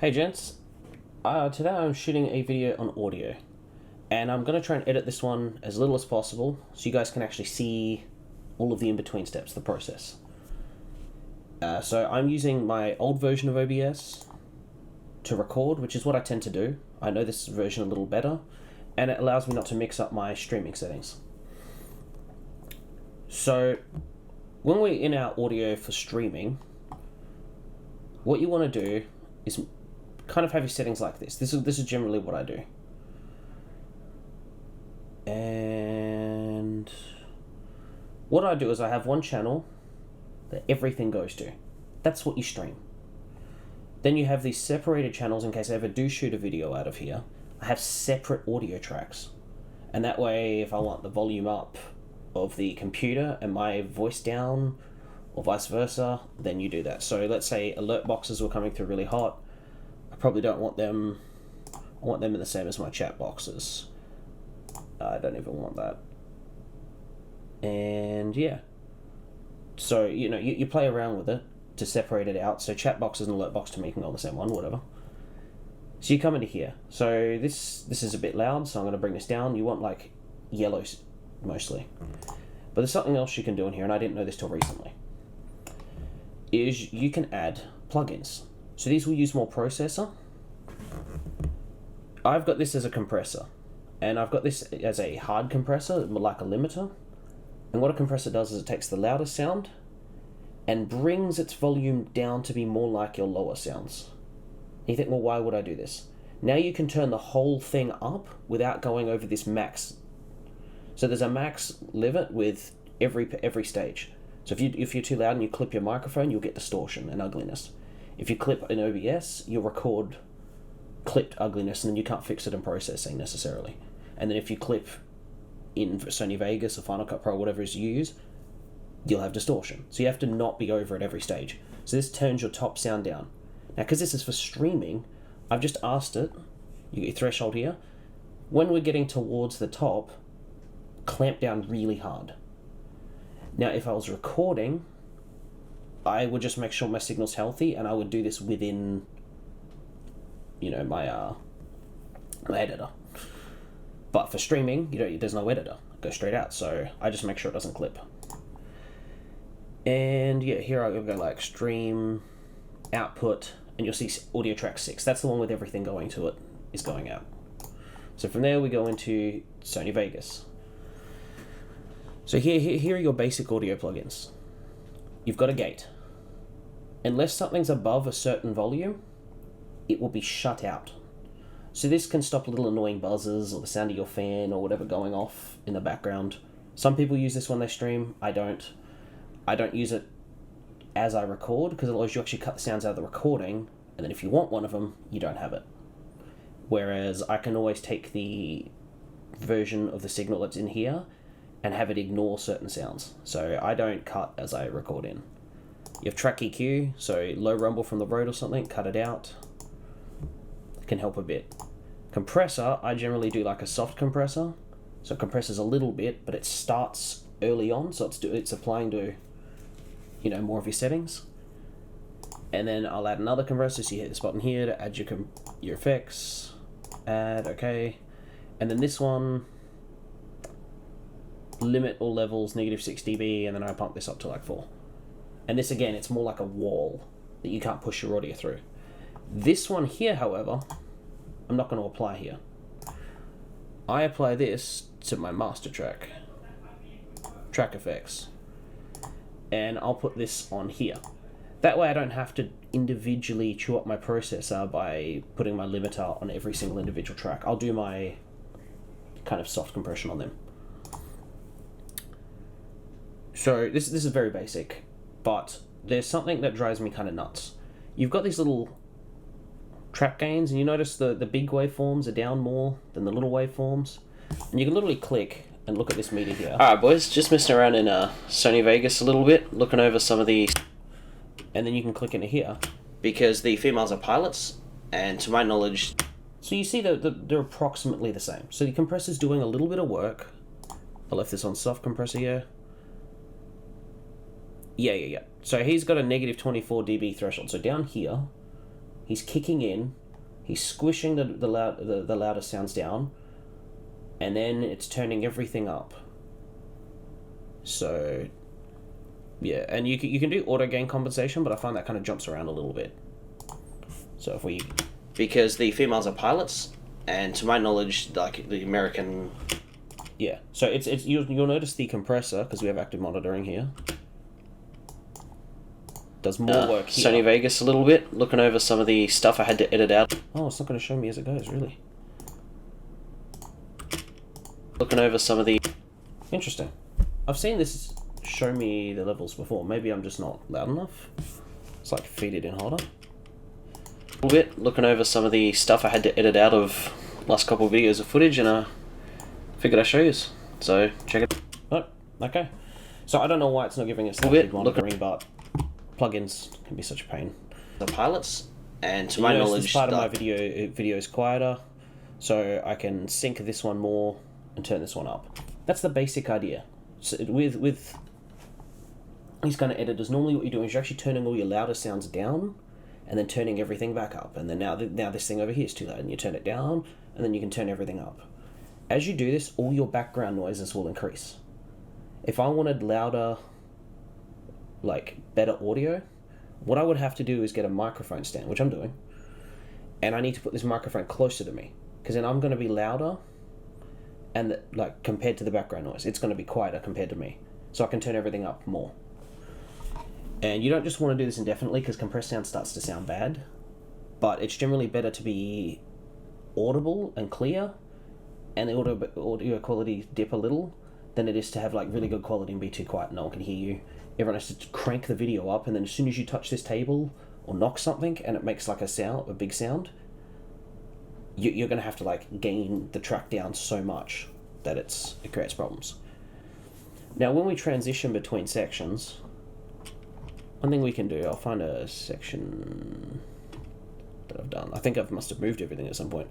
Hey gents, today I'm shooting a video on audio, and I'm going to try and edit this one as little as possible so you guys can actually see all of the in-between steps, the process. So I'm using my old version of OBS to record, which is what I tend to do. I know this version a little better, and it allows me not to mix up my streaming settings. So when we're in our audio for streaming, what you want to do is kind of have your settings like this. This is generally what I do. And what I do is I have one channel that everything goes to. That's what you stream. Then you have these separated channels in case I ever do shoot a video out of here. I have separate audio tracks. And that way, if I want the volume up of the computer and my voice down, or vice versa, then you do that. So let's say alert boxes were coming through really hot. I probably don't want them. I want them in the same as my chat boxes. I don't even want that. And yeah. So, you play around with it to separate it out. So chat boxes and alert box to making all the same one, whatever. So you come into here. So this is a bit loud, so I'm going to bring this down. You want like yellows mostly. But there's something else you can do in here, and I didn't know this till recently. Is you can add plugins. So these will use more processor. I've got this as a compressor, and I've got this as a hard compressor, like a limiter. And what a compressor does is it takes the loudest sound and brings its volume down to be more like your lower sounds. And you think, well, why would I do this? Now you can turn the whole thing up without going over this max. So there's a max limit with every stage. So if you're too loud and you clip your microphone, you'll get distortion and ugliness. If you clip in OBS, you'll record clipped ugliness, and then you can't fix it in processing necessarily. And then if you clip in Sony Vegas or Final Cut Pro, whatever is used, you'll have distortion. So you have to not be over at every stage. So this turns your top sound down. Now, because this is for streaming, I've just asked it, you get your threshold here, when we're getting towards the top, clamp down really hard. Now, if I was recording, I would just make sure my signal's healthy, and I would do this within, my editor. But for streaming, there's no editor. It goes straight out, so I just make sure it doesn't clip. And yeah, here I go like stream, output, and you'll see audio track 6. That's the one with everything going to it is going out. So from there we go into Sony Vegas. So here are your basic audio plugins. You've got a gate. Unless something's above a certain volume, it will be shut out. So this can stop little annoying buzzes or the sound of your fan or whatever going off in the background. Some people use this when they stream. I don't. I don't use it as I record because otherwise you actually cut the sounds out of the recording, and then if you want one of them, you don't have it. Whereas I can always take the version of the signal that's in here and have it ignore certain sounds. So I don't cut as I record in. You have track EQ, so low rumble from the road or something, cut it out. It can help a bit. Compressor, I generally do like a soft compressor. So it compresses a little bit, but it starts early on, so it's applying to, more of your settings. And then I'll add another compressor, so you hit this button here to add your effects. Add, okay. And then this one, limit all levels, -6 dB, and then I pump this up to like 4. And this again, it's more like a wall that you can't push your audio through. This one here, however, I'm not going to apply here. I apply this to my master track effects, and I'll put this on here. That way I don't have to individually chew up my processor by putting my limiter on every single individual track. I'll do my kind of soft compression on them. So this is very basic, but there's something that drives me kind of nuts. You've got these little trap gains, and you notice the big waveforms are down more than the little waveforms. And you can literally click and look at this meter here. Alright boys, just messing around in Sony Vegas a little bit, looking over some of these, and then you can click into here, because the females are pilots, and to my knowledge, so you see that they're approximately the same. So the compressor's doing a little bit of work. I left this on soft compressor here. Yeah. So he's got a -24 dB threshold. So down here, he's kicking in, he's squishing the louder sounds down, and then it's turning everything up. So, yeah, and you can do auto gain compensation, but I find that kind of jumps around a little bit. So if we, because the females are pilots, and to my knowledge, like the American, yeah. So it's you'll notice the compressor, because we have active monitoring here, does more work here. Sony Vegas a little bit, looking over some of the stuff I had to edit out. Oh, it's not going to show me as it goes, really. Looking over some of the... Interesting. I've seen this show me the levels before. Maybe I'm just not loud enough. It's like feed it in harder. A little bit, looking over some of the stuff I had to edit out of last couple of videos of footage, and I figured I'd show you. So, check it. Oh, okay. So I don't know why it's not giving us active monitoring, but plugins can be such a pain. The pilots, and to my knowledge, this part of my video is quieter, so I can sync this one more and turn this one up. That's the basic idea. So with these kind of editors, normally what you're doing is you're actually turning all your louder sounds down, and then turning everything back up. And then now this thing over here is too loud, and you turn it down, and then you can turn everything up. As you do this, all your background noises will increase. If I wanted louder, like better audio, what I would have to do is get a microphone stand, which I'm doing, and I need to put this microphone closer to me, because then I'm going to be louder, and like compared to the background noise, it's going to be quieter compared to me, so I can turn everything up more. And you don't just want to do this indefinitely, because compressed sound starts to sound bad, but it's generally better to be audible and clear, and the audio quality dip a little, than it is to have like really good quality and be too quiet and no one can hear you. Everyone has to crank the video up, and then as soon as you touch this table or knock something and it makes like a big sound, you're going to have to like gain the track down so much that it creates problems. Now when we transition between sections, one thing we can do, I'll find a section that I've done. I think I must have moved everything at some point.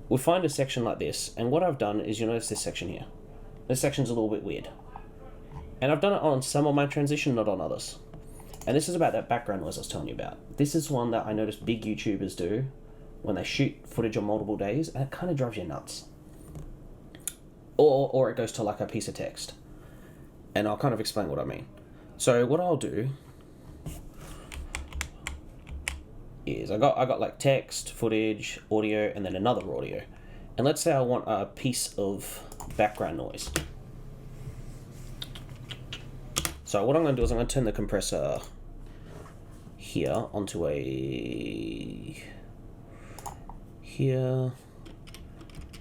We'll find a section like this, and what I've done is, you'll notice this section here. This section's a little bit weird. And I've done it on some of my transition, not on others. And this is about that background noise I was telling you about. This is one that I noticed big YouTubers do when they shoot footage on multiple days, and it kind of drives you nuts. Or it goes to like a piece of text. And I'll kind of explain what I mean. So what I'll do is I got like text, footage, audio, and then another audio. And let's say I want a piece of background noise. So what I'm going to do is I'm going to turn the compressor here onto here,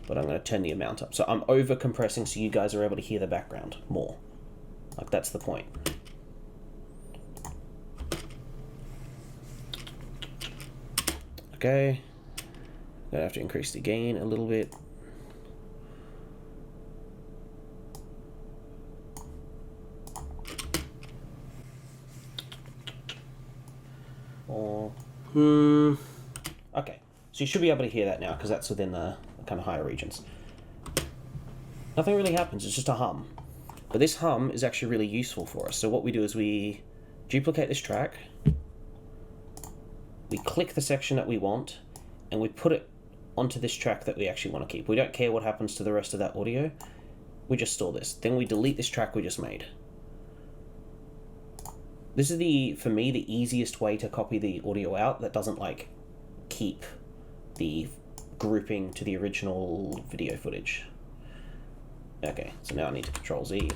but I'm going to turn the amount up. So I'm over compressing so you guys are able to hear the background more. Like, that's the point. Okay, gonna have to increase the gain a little bit. Okay, so you should be able to hear that now, because that's within the kind of higher regions. Nothing really happens, it's just a hum. But this hum is actually really useful for us. So what we do is we duplicate this track, we click the section that we want, and we put it onto this track that we actually want to keep. We don't care what happens to the rest of that audio, we just store this. Then we delete this track we just made. This is for me, the easiest way to copy the audio out that doesn't like keep the grouping to the original video footage. Okay, so now I need to Control Z.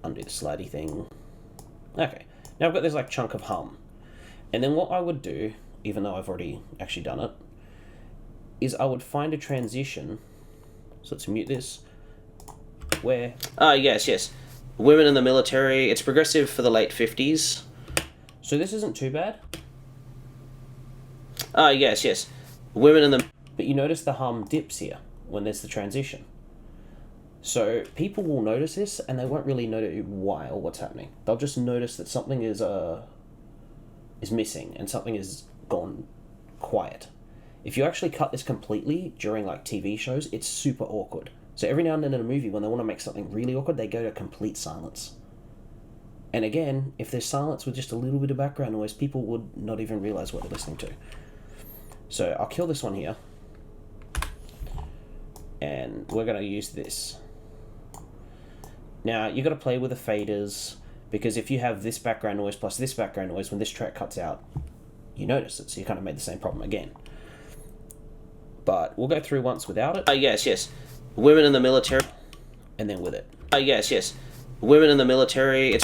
Undo the slidey thing. Okay, now I've got this like chunk of hum. And then what I would do, even though I've already actually done it, is I would find a transition. So let's mute this. Where? Yes. Women in the military. It's progressive for the late 50s. So this isn't too bad. Yes. Women in the... But you notice the hum dips here when there's the transition. So people will notice this, and they won't really know why or what's happening. They'll just notice that something is missing and something is gone quiet. If you actually cut this completely during like TV shows, it's super awkward. So every now and then in a movie, when they want to make something really awkward, they go to complete silence. And again, if there's silence with just a little bit of background noise, people would not even realize what they're listening to. So I'll kill this one here. And we're going to use this. Now, you've got to play with the faders, because if you have this background noise plus this background noise, when this track cuts out, you notice it. So you kind of made the same problem again. But we'll go through once without it. Yes. Women in the military. And then with it. Yes. Women in the military.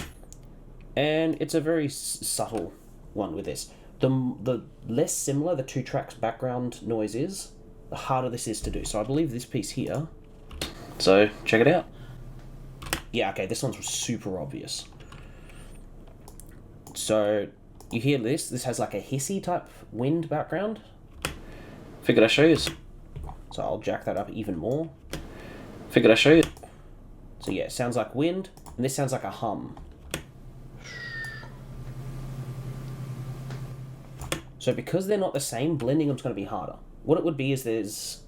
And it's a very subtle one with this. The less similar the two tracks background noise is, the harder this is to do. So I believe this piece here. So check it out. Yeah, okay, this one's super obvious. So you hear this. This has like a hissy type wind background. Figured I'd show you. So I'll jack that up even more. Figured I'd show you. So yeah, it sounds like wind, and this sounds like a hum. So because they're not the same, blending them's going to be harder. What it would be is there's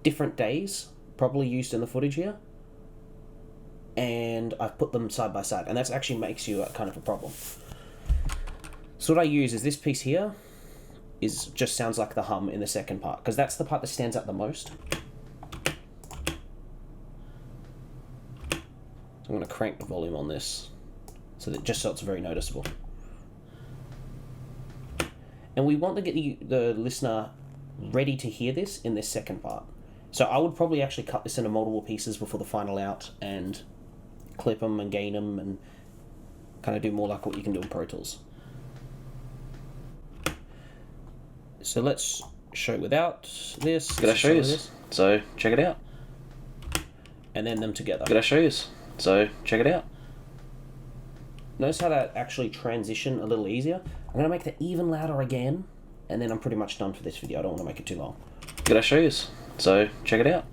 different days probably used in the footage here, and I've put them side by side, and that actually makes you kind of a problem. So what I use is this piece here is just sounds like the hum in the second part, because that's the part that stands out the most. I'm going to crank the volume on this so it's very noticeable. And we want to get the listener ready to hear this in this second part. So I would probably actually cut this into multiple pieces before the final out and clip them and gain them and kind of do more like what you can do in Pro Tools. So let's show without this. Can I show you this? So check it out. And then them together. Can I show you this? So check it out. Notice how that actually transition a little easier. I'm going to make that even louder again, and then I'm pretty much done for this video. I don't want to make it too long. Can I show you this? So check it out.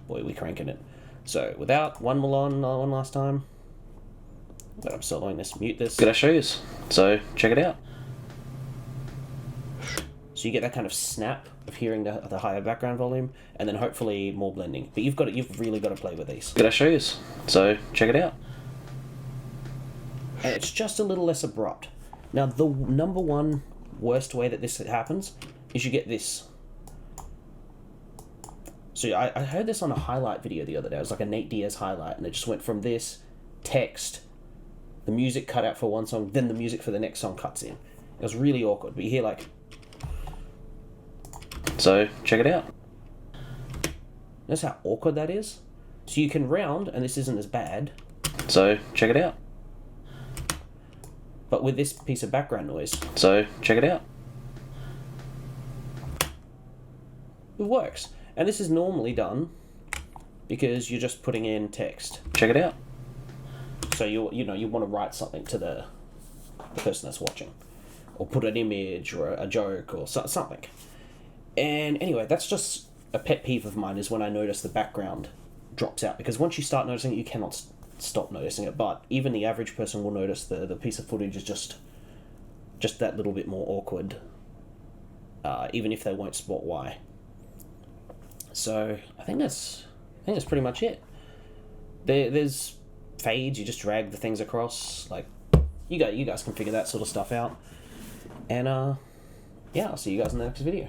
Boy, we're cranking it. So without, one more on, another one last time. But I'm soloing this, mute this. Can I show you this? So check it out. So you get that kind of snap of hearing the higher background volume, and then hopefully more blending. But you've really got to play with these. Can I show you this? So check it out. And it's just a little less abrupt. Now the number one worst way that this happens is you get this. So I heard this on a highlight video the other day. It was like a Nate Diaz highlight, and it just went from this text, the music cut out for one song, then the music for the next song cuts in. It was really awkward, but you hear like. So check it out. Notice how awkward that is? So you can round, and this isn't as bad. So check it out. But with this piece of background noise. So check it out. It works. And this is normally done because you're just putting in text. Check it out. So you want to write something to the person that's watching, or put an image or a joke or something. And anyway, that's just a pet peeve of mine, is when I notice the background drops out, because once you start noticing it, you cannot stop noticing it. But even the average person will notice the piece of footage is just that little bit more awkward, even if they won't spot why. So I think that's pretty much it. There's fades, you just drag the things across, like you guys can figure that sort of stuff out. And yeah, I'll see you guys in the next video.